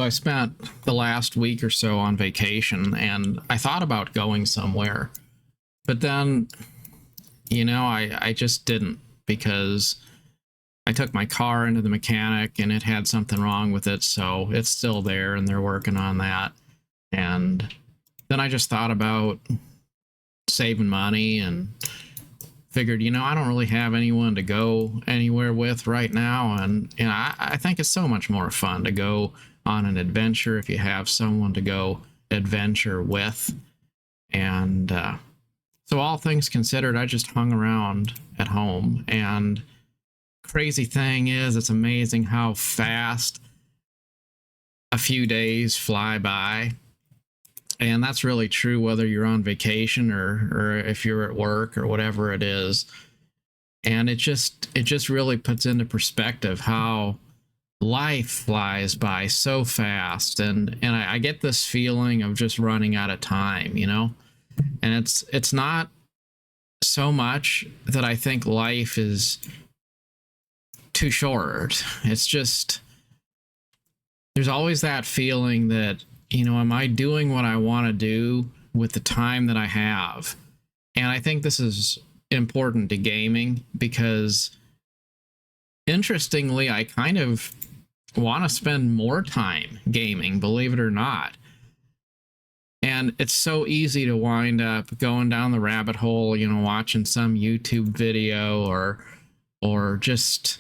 I spent the last week or so on vacation, and I thought about going somewhere, but then, I just didn't, because I took my car into the mechanic and it had something wrong with it. So it's still there and they're working on that. And then I just thought about saving money and figured, I don't really have anyone to go anywhere with right now. And I think it's so much more fun to go on an adventure if you have someone to go adventure with. And so all things considered, I just hung around at home. And crazy thing is, it's amazing how fast a few days fly by. And that's really true whether you're on vacation or if you're at work or whatever it is. And it just really puts into perspective how life flies by so fast. And I get this feeling of just running out of time, And it's not so much that I think life is too short. It's just, there's always that feeling that, am I doing what I want to do with the time that I have? And I think this is important to gaming because, interestingly, I kind of want to spend more time gaming, believe it or not. And it's so easy to wind up going down the rabbit hole, watching some YouTube video or just,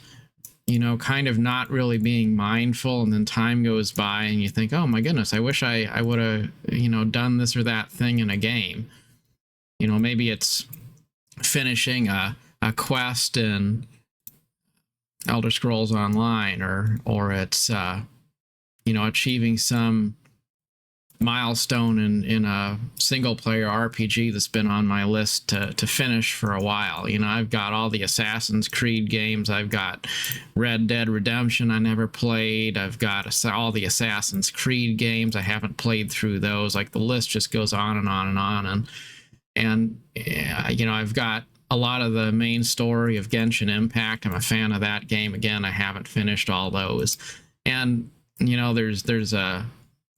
kind of not really being mindful, and then time goes by and you think, oh my goodness, I wish I would have, done this or that thing in a game. Maybe it's finishing a quest in Elder Scrolls Online, or it's, achieving some milestone in a single player RPG that's been on my list to finish for a while. I've got all the Assassin's Creed games. I've got Red Dead Redemption I never played. I've got all the Assassin's Creed games. I haven't played through those. Like, the list just goes on and on and on. And I've got a lot of the main story of Genshin Impact. I'm a fan of that game. Again, I haven't finished all those. And there's a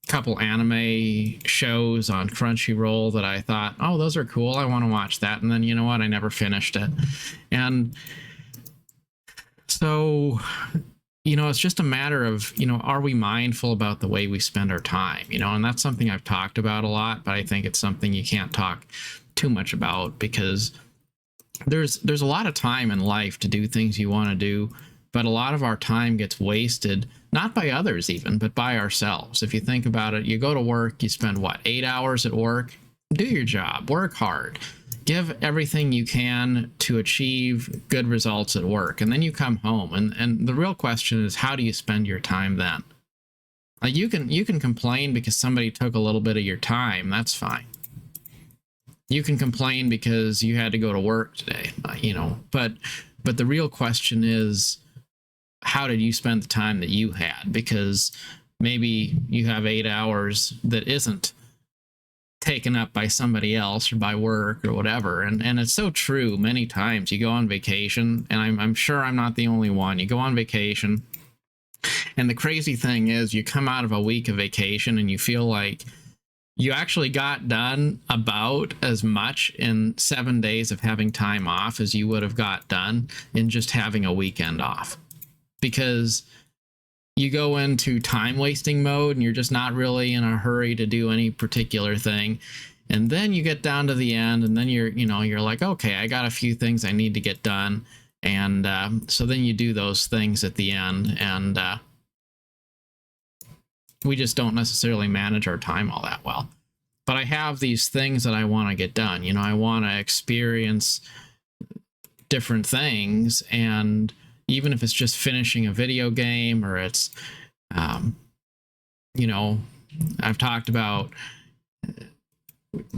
couple anime shows on Crunchyroll that I thought, oh, those are cool, I want to watch that. And then, you know what, I never finished it. And so, it's just a matter of, are we mindful about the way we spend our time? And that's something I've talked about a lot, but I think it's something you can't talk too much about, because there's a lot of time in life to do things you want to do, but a lot of our time gets wasted, not by others even, but by ourselves. If you think about it, you go to work, you spend 8 hours at work? Do your job, work hard, give everything you can to achieve good results at work, and then you come home. And the real question is, how do you spend your time then? Like, you can complain because somebody took a little bit of your time, that's fine. You can complain because you had to go to work today, but the real question is, how did you spend the time that you had? Because maybe you have 8 hours that isn't taken up by somebody else or by work or whatever. And it's so true. Many times you go on vacation, and I'm sure I'm not the only one. You go on vacation, and the crazy thing is, you come out of a week of vacation and you feel like you actually got done about as much in 7 days of having time off as you would have got done in just having a weekend off. Because you go into time wasting mode and you're just not really in a hurry to do any particular thing. And then you get down to the end, and then you're like, okay, I got a few things I need to get done. And so then you do those things at the end, and we just don't necessarily manage our time all that well. But I have these things that I want to get done. I want to experience different things, and even if it's just finishing a video game, or it's, I've talked about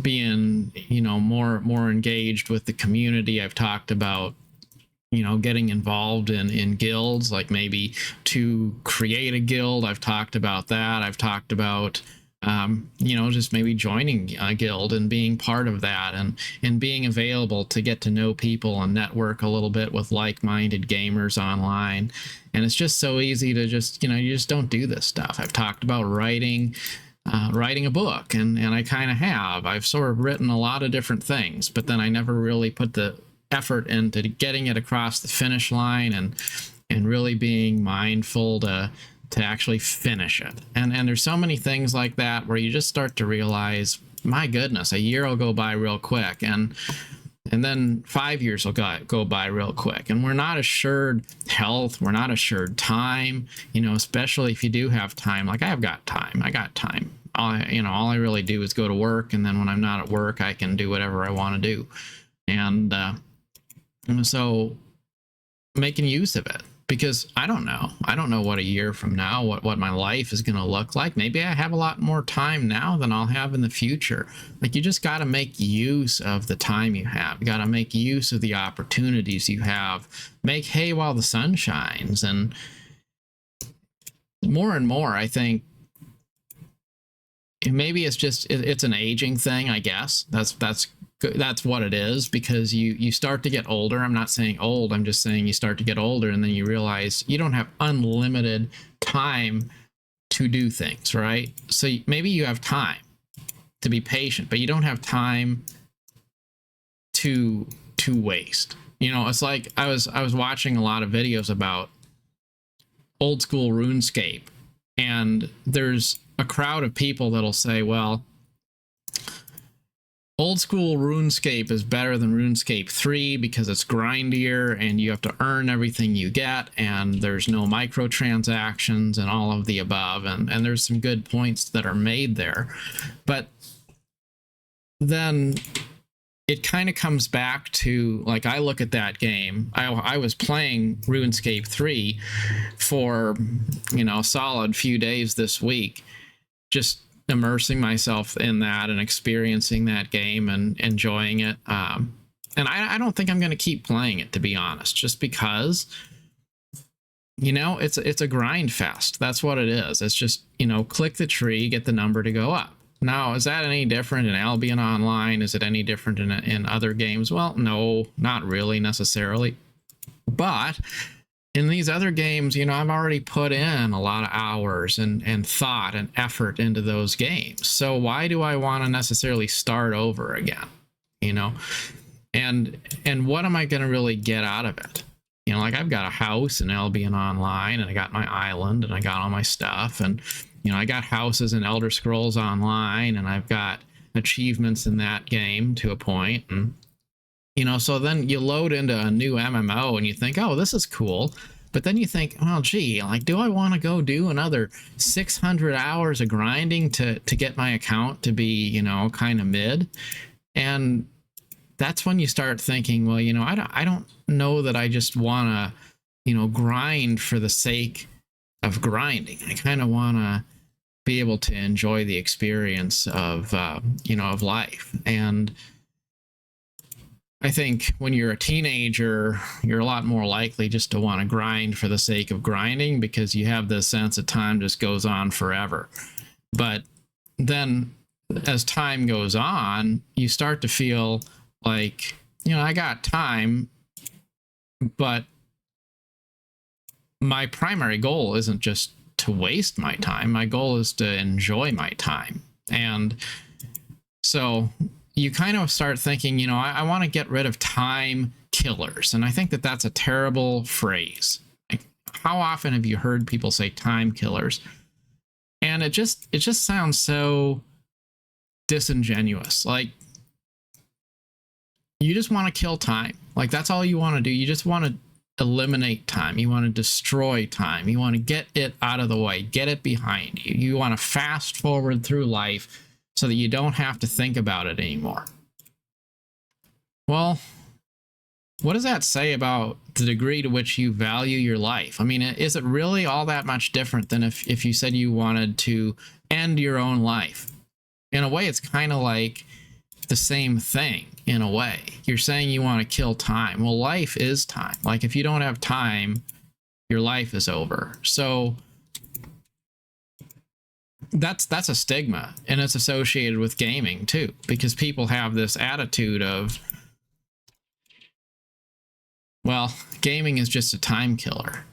being, more engaged with the community. I've talked about, getting involved in guilds, like maybe to create a guild. I've talked about that. I've talked about Just maybe joining a guild and being part of that, and being available to get to know people and network a little bit with like-minded gamers online. And it's just so easy to just, you just don't do this stuff. I've talked about writing a book, and I kind of have. I've sort of written a lot of different things, but then I never really put the effort into getting it across the finish line, and really being mindful to actually finish it. And there's so many things like that where you just start to realize, my goodness, a year will go by real quick, and then 5 years will go by real quick. And we're not assured health, we're not assured time, especially if you do have time. Like, I got time. All I really do is go to work, and then when I'm not at work, I can do whatever I want to do. And so making use of it, because I don't know what a year from now, what my life is going to look like. Maybe I have a lot more time now than I'll have in the future. Like, you just got to make use of the time you have. You got to make use of the opportunities you have. Make hay while the sun shines. And more and more, I think, maybe it's an aging thing, I guess. That's what it is, because you start to get older. I'm not saying old, I'm just saying you start to get older, and then you realize you don't have unlimited time to do things, right? So maybe you have time to be patient, but you don't have time to waste. It's like I was watching a lot of videos about old school RuneScape, and there's a crowd of people that'll say, well, old school RuneScape is better than RuneScape 3 because it's grindier and you have to earn everything you get, and there's no microtransactions and all of the above. And there's some good points that are made there. But then it kind of comes back to, like, I look at that game. I was playing RuneScape 3 for, a solid few days this week, just immersing myself in that and experiencing that game and enjoying it. And I don't think I'm going to keep playing it, to be honest, just because, it's a grind fest. That's what it is. It's just, click the tree, get the number to go up. Now, is that any different in Albion Online? Is it any different in other games? Well, no, not really necessarily. But in these other games, I've already put in a lot of hours and thought and effort into those games. So why do I want to necessarily start over again? And what am I going to really get out of it? Like, I've got a house in Albion Online, and I got my island, and I got all my stuff, and I got houses in Elder Scrolls Online, and I've got achievements in that game to a point. And so then you load into a new MMO and you think, oh, this is cool. But then you think, well, gee, like, do I want to go do another 600 hours of grinding to get my account to be, kind of mid? And that's when you start thinking, well, I don't know that I just want to, grind for the sake of grinding. I kind of want to be able to enjoy the experience of, of life. And I think when you're a teenager, you're a lot more likely just to want to grind for the sake of grinding, because you have this sense that time just goes on forever. But then as time goes on, you start to feel like, I got time, but my primary goal isn't just to waste my time. My goal is to enjoy my time. And so you kind of start thinking, I want to get rid of time killers. And I think that that's a terrible phrase. Like, how often have you heard people say time killers? And it just sounds so disingenuous. Like, you just want to kill time. Like, that's all you want to do. You just want to eliminate time. You want to destroy time. You want to get it out of the way, get it behind you. You want to fast forward through life so that you don't have to think about it anymore. Well, what does that say about the degree to which you value your life? I mean, is it really all that much different than if you said you wanted to end your own life? In a way, it's kind of like the same thing. In a way, you're saying you want to kill time. Well, life is time. Like, if you don't have time, your life is over. So that's a stigma, and it's associated with gaming too, because people have this attitude of, well, gaming is just a time killer.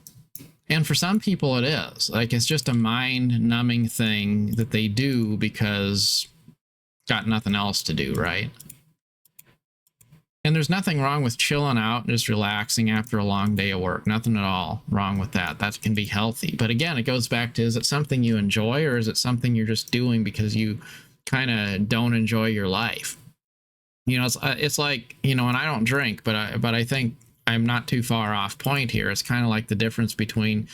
And for some people it is. Like, it's just a mind numbing thing that they do because got nothing else to do, right? And there's nothing wrong with chilling out and just relaxing after a long day of work. Nothing at all wrong with that. That can be healthy. But again, it goes back to, is it something you enjoy, or is it something you're just doing because you kind of don't enjoy your life? You know, it's like, you know, and I don't drink, but I think I'm not too far off point here. It's kind of like the difference between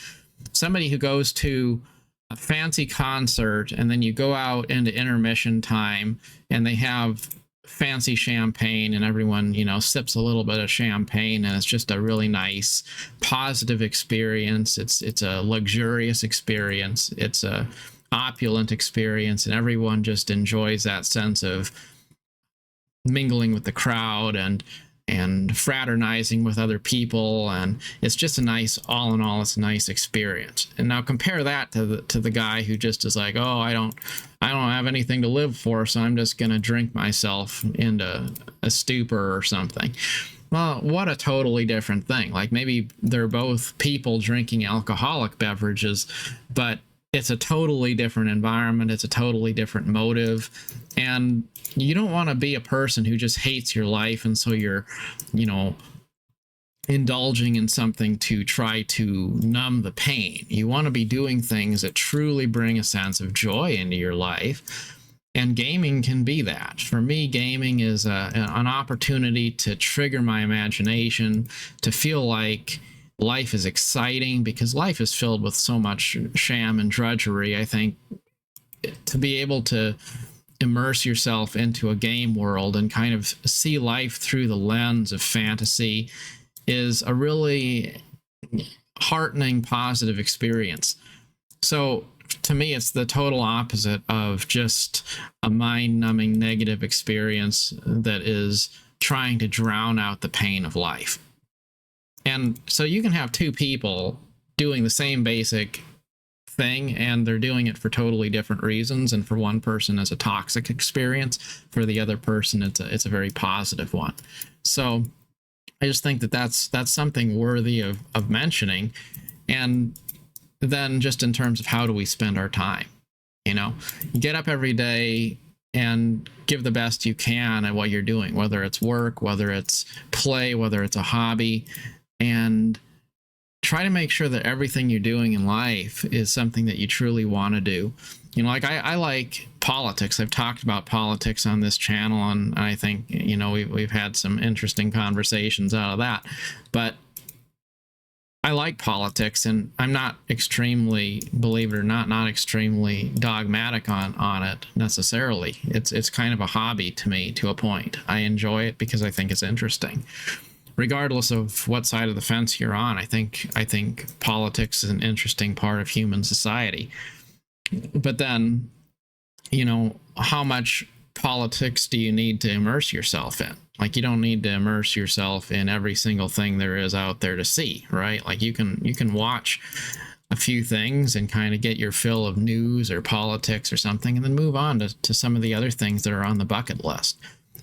somebody who goes to a fancy concert and then you go out into intermission time and they have fancy champagne and everyone, you know, sips a little bit of champagne, and it's just a really nice positive experience. It's a luxurious experience. It's a opulent experience, and everyone just enjoys that sense of mingling with the crowd and fraternizing with other people, and it's just a nice, all in all, it's a nice experience. And now compare that to the guy who just is like, oh, I don't have anything to live for, so I'm just gonna drink myself into a stupor or something. Well, what a totally different thing. Like, maybe they're both people drinking alcoholic beverages, but it's a totally different environment. It's a totally different motive. And you don't want to be a person who just hates your life, and so you're, you know, indulging in something to try to numb the pain. You want to be doing things that truly bring a sense of joy into your life. And gaming can be that. For me, gaming is an opportunity to trigger my imagination, to feel like life is exciting, because life is filled with so much sham and drudgery. I think to be able to immerse yourself into a game world and kind of see life through the lens of fantasy is a really heartening, positive experience. So to me, it's the total opposite of just a mind-numbing negative experience that is trying to drown out the pain of life. And so you can have two people doing the same basic thing, and they're doing it for totally different reasons. And for one person, it's a toxic experience. For the other person, it's a very positive one. So I just think that that's something worthy of mentioning. And then just in terms of how do we spend our time, you know, you get up every day and give the best you can at what you're doing, whether it's work, whether it's play, whether it's a hobby, and try to make sure that everything you're doing in life is something that you truly want to do. You know, like I like politics. I've talked about politics on this channel, and I think, you know, we've had some interesting conversations out of that. But I like politics, and I'm not extremely, believe it or not extremely dogmatic on it necessarily. It's kind of a hobby to me, to a point. I enjoy it because I think it's interesting. Regardless of what side of the fence you're on, I think politics is an interesting part of human society. But then, you know, how much politics do you need to immerse yourself in? Like, you don't need to immerse yourself in every single thing there is out there to see, right? Like, you can watch a few things and kind of get your fill of news or politics or something, and then move on to some of the other things that are on the bucket list.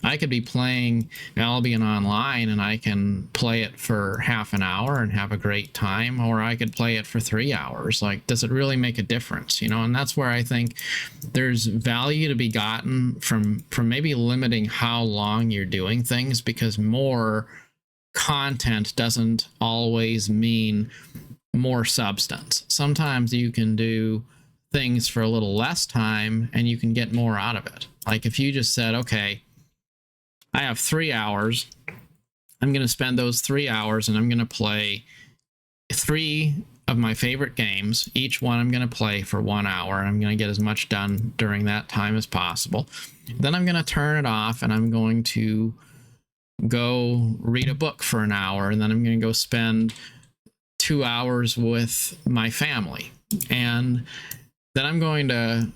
I could be playing Albion Online, and I can play it for half an hour and have a great time, or I could play it for 3 hours. Like, does it really make a difference? You know, and that's where I think there's value to be gotten from maybe limiting how long you're doing things, because more content doesn't always mean more substance. Sometimes you can do things for a little less time and you can get more out of it. Like, if you just said, okay, I have 3 hours. I'm going to spend those 3 hours and I'm going to play 3 of my favorite games. Each one I'm going to play for 1 hour. I'm going to get as much done during that time as possible. Then I'm going to turn it off and I'm going to go read a book for an hour. And then I'm going to go spend 2 hours with my family. And then I'm going to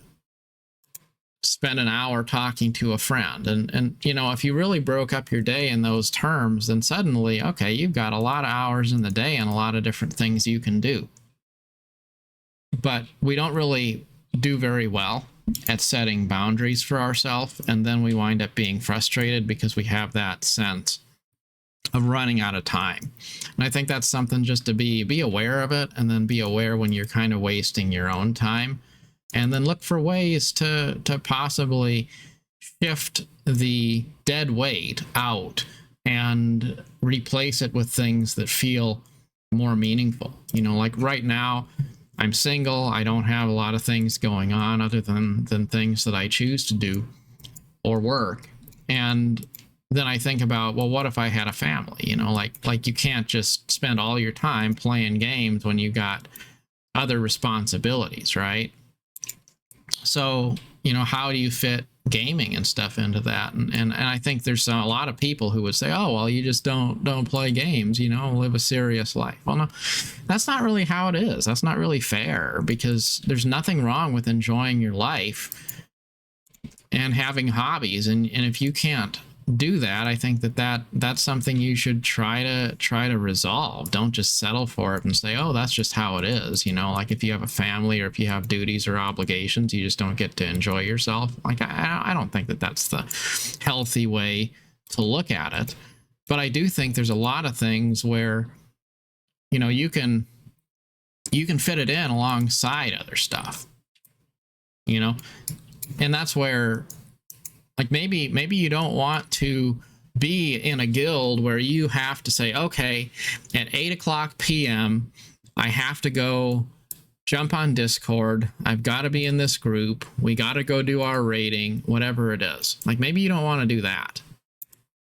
spend an hour talking to a friend. And you know, if you really broke up your day in those terms, then suddenly, okay, you've got a lot of hours in the day and a lot of different things you can do. But we don't really do very well at setting boundaries for ourselves, and then we wind up being frustrated because we have that sense of running out of time. And I think that's something just to be aware of it, and then be aware when you're kind of wasting your own time, and then look for ways to possibly shift the dead weight out and replace it with things that feel more meaningful. You know, like right now, I'm single. I don't have a lot of things going on other than things that I choose to do or work. And then I think about, well, what if I had a family? You know, like you can't just spend all your time playing games when you got other responsibilities, right? So, you know, how do you fit gaming and stuff into that? And I think there's a lot of people who would say, oh, well, you just don't play games, you know, live a serious life. Well, no, that's not really how it is. That's not really fair, because there's nothing wrong with enjoying your life and having hobbies. And if you can't do that, I think that's something you should try to resolve. Don't just settle for it and say, oh, that's just how it is. You know, like if you have a family or if you have duties or obligations, you just don't get to enjoy yourself. Like I don't think that's the healthy way to look at it. But I do think there's a lot of things where, you know, you can fit it in alongside other stuff, you know. And that's where, like, maybe you don't want to be in a guild where you have to say, okay, at 8:00 p.m., I have to go jump on Discord. I've got to be in this group. We got to go do our raiding, whatever it is. Like, maybe you don't want to do that.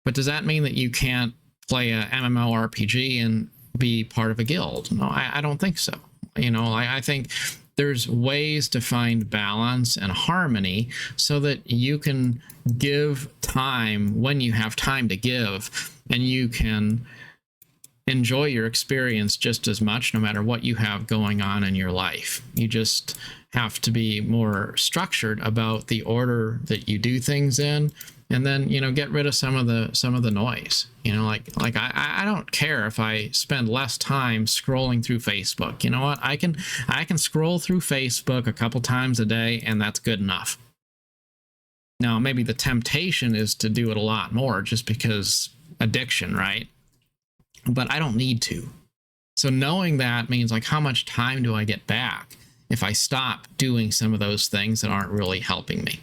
But does that mean that you can't play a MMORPG and be part of a guild? No, I don't think so. You know, I think there's ways to find balance and harmony so that you can give time when you have time to give, and you can enjoy your experience just as much no matter what you have going on in your life. You just have to be more structured about the order that you do things in, and then, you know, get rid of some of the noise. You know, like I don't care if I spend less time scrolling through Facebook. You know what? I can scroll through Facebook a couple times a day, and that's good enough. Now, maybe the temptation is to do it a lot more just because addiction, right? But I don't need to. So knowing that means, like, how much time do I get back if I stop doing some of those things that aren't really helping me?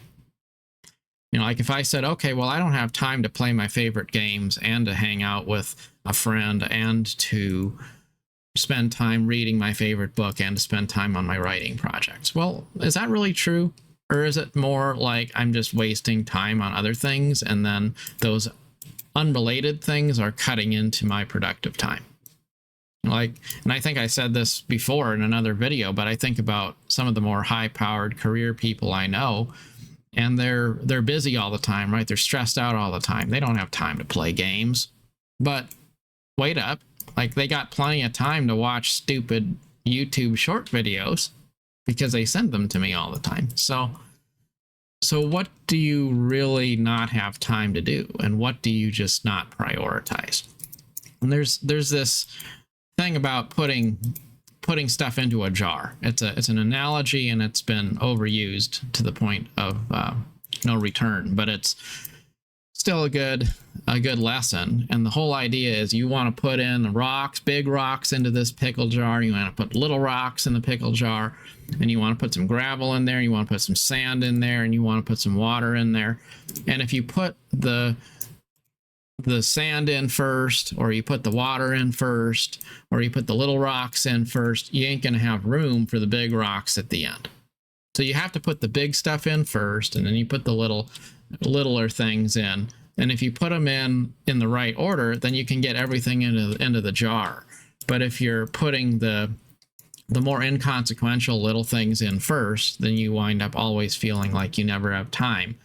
You know, like if I said, okay, well, I don't have time to play my favorite games and to hang out with a friend and to spend time reading my favorite book and to spend time on my writing projects. Well, is that really true? Or is it more like I'm just wasting time on other things, and then those unrelated things are cutting into my productive time? Like, and I think I said this before in another video, but I think about some of the more high-powered career people I know, and they're busy all the time, right? They're stressed out all the time. They don't have time to play games. But wait up, like, they got plenty of time to watch stupid YouTube short videos because they send them to me all the time. So what do you really not have time to do, and what do you just not prioritize? And there's this thing about putting stuff into a jar. It's an analogy, and it's been overused to the point of no return, but it's still a good lesson. And the whole idea is you want to put in rocks, big rocks, into this pickle jar. You want to put little rocks in the pickle jar, and you want to put some gravel in there. You want to put some sand in there, and you want to put some water in there. And if you put the sand in first, or you put the water in first, or you put the little rocks in first, you ain't going to have room for the big rocks at the end. So you have to put the big stuff in first, and then you put the littler things in. And if you put them in the right order, then you can get everything into the jar. But if you're putting the more inconsequential little things in first, then you wind up always feeling like you never have time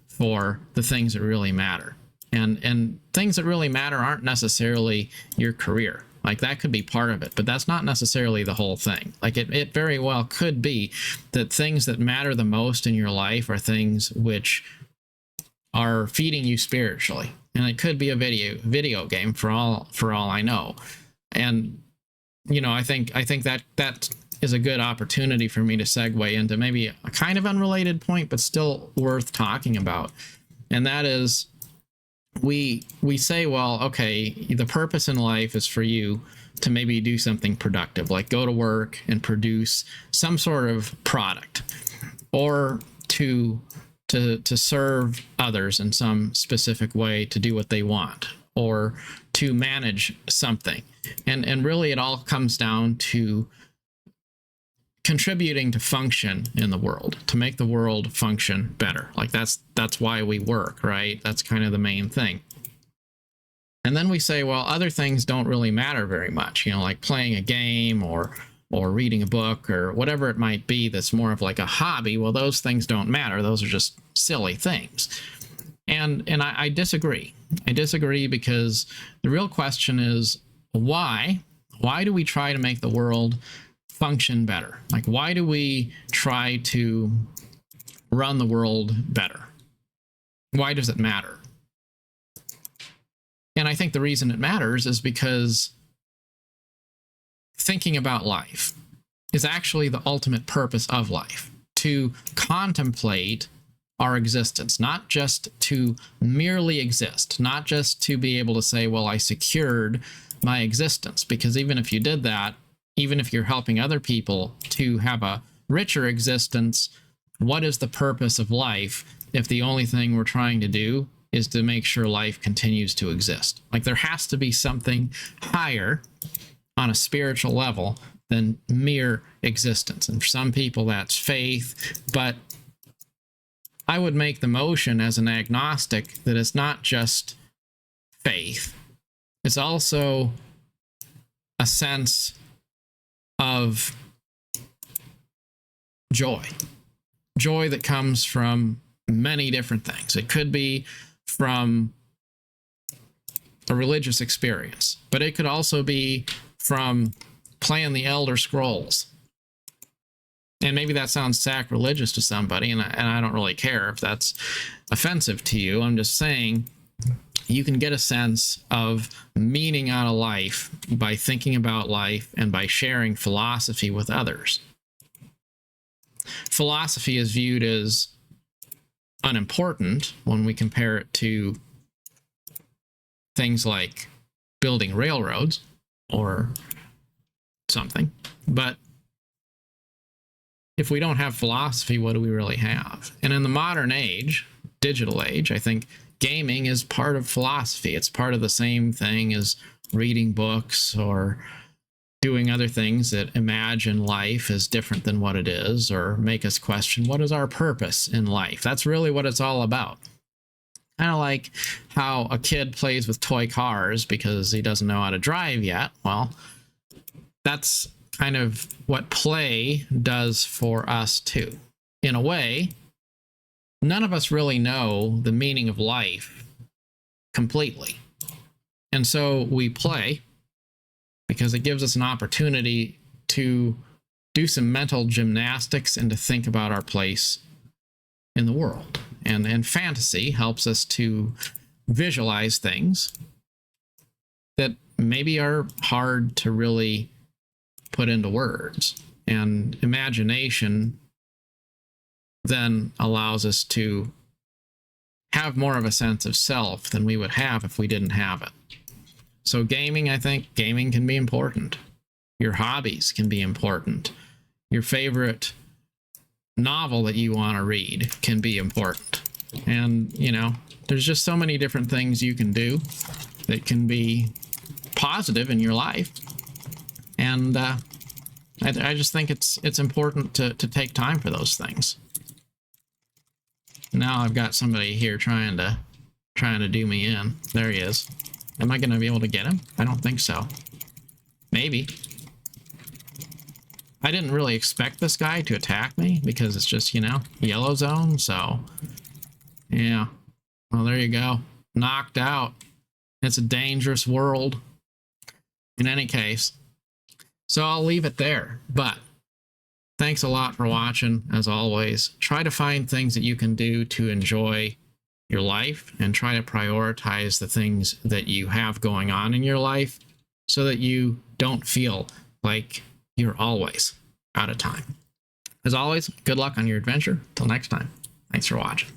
for the things that really matter. And things that really matter aren't necessarily your career. Like, that could be part of it, but that's not necessarily the whole thing. Like, it very well could be that things that matter the most in your life are things which are feeding you spiritually. And it could be a video game for all I know. And, you know, I think that is a good opportunity for me to segue into maybe a kind of unrelated point, but still worth talking about. And that is, we say, well, okay, the purpose in life is for you to maybe do something productive, like go to work and produce some sort of product, or to serve others in some specific way, to do what they want, or to manage something. And really it all comes down to contributing to function in the world, to make the world function better. Like that's why we work, right? That's kind of the main thing. And then we say, well, other things don't really matter very much, like playing a game or reading a book or whatever it might be that's more of like a hobby. Well, those things don't matter. Those are just silly things. And I disagree. I disagree, because the real question is, why do we try to make the world function better? Like, why do we try to run the world better? Why does it matter? And I think the reason it matters is because thinking about life is actually the ultimate purpose of life, to contemplate our existence, not just to merely exist, not just to be able to say, well, I secured my existence. Because even if you did that, even if you're helping other people to have a richer existence, what is the purpose of life if the only thing we're trying to do is to make sure life continues to exist? Like, there has to be something higher on a spiritual level than mere existence. And for some people that's faith, but I would make the motion as an agnostic that it's not just faith. It's also a sense of joy that comes from many different things. It could be from a religious experience, but it could also be from playing the Elder Scrolls. And maybe that sounds sacrilegious to somebody, and I don't really care if that's offensive to you. I'm just saying you can get a sense of meaning out of life by thinking about life and by sharing philosophy with others. Philosophy is viewed as unimportant when we compare it to things like building railroads or something. But if we don't have philosophy, what do we really have? And in the modern age, digital age, I think gaming is part of philosophy. It's part of the same thing as reading books or doing other things that imagine life as different than what it is, or make us question, what is our purpose in life? That's really what it's all about. Kind of like how a kid plays with toy cars because he doesn't know how to drive yet. Well, that's kind of what play does for us too. In a way, none of us really know the meaning of life completely. And so we play because it gives us an opportunity to do some mental gymnastics and to think about our place in the world. And fantasy helps us to visualize things that maybe are hard to really put into words. And imagination then allows us to have more of a sense of self than we would have if we didn't have it. So gaming, I think gaming can be important. Your hobbies can be important. Your favorite novel that you want to read can be important. And, there's just so many different things you can do that can be positive in your life. And I just think it's important to take time for those things. Now I've got somebody here trying to do me in. There he is. Am I going to be able to get him? I don't think so. Maybe. I didn't really expect this guy to attack me because it's just, yellow zone. So, yeah. Well, there you go. Knocked out. It's a dangerous world. In any case. So I'll leave it there. But thanks a lot for watching, as always. Try to find things that you can do to enjoy your life, and try to prioritize the things that you have going on in your life so that you don't feel like you're always out of time. As always, good luck on your adventure. Till next time. Thanks for watching.